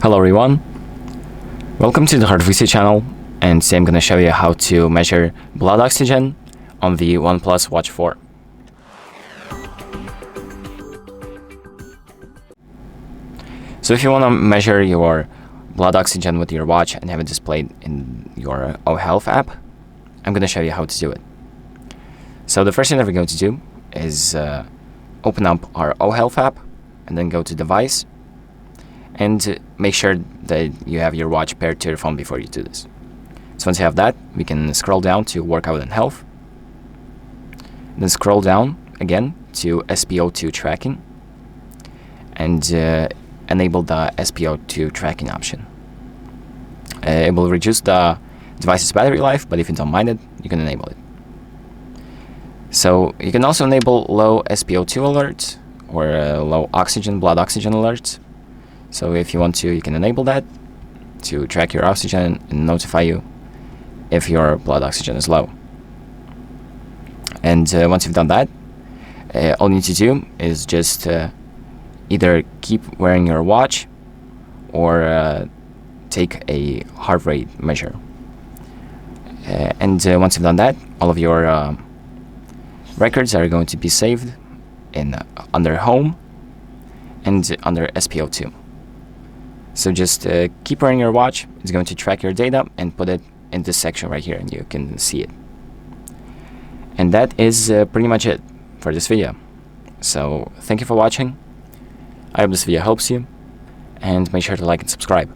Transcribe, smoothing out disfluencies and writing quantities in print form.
Hello everyone, welcome to the HardReset channel, and today I'm going to show you how to measure blood oxygen on the OnePlus Watch 4. So if you want to measure your blood oxygen with your watch and have it displayed in your Health app, I'm going to show you how to do it. So the first thing that we're going to do is open up our Health app and then go to Device, and make sure that you have your watch paired to your phone before you do this. So once you have that, we can scroll down to Workout and Health, then scroll down again to SpO2 tracking, and enable the SpO2 tracking option. It will reduce the device's battery life, but if you don't mind it, you can enable it. So you can also enable low SpO2 alerts or low blood oxygen alerts. So if you want to, you can enable that to track your oxygen and notify you if your blood oxygen is low. And once you've done that, all you need to do is just either keep wearing your watch or take a heart rate measure. And once you've done that, all of your records are going to be saved in under Home and under SpO2. So just keep wearing your watch. It's going to track your data and put it in this section right here, and you can see it. And that is pretty much it for this video. So thank you for watching. I hope this video helps you, and make sure to like and subscribe.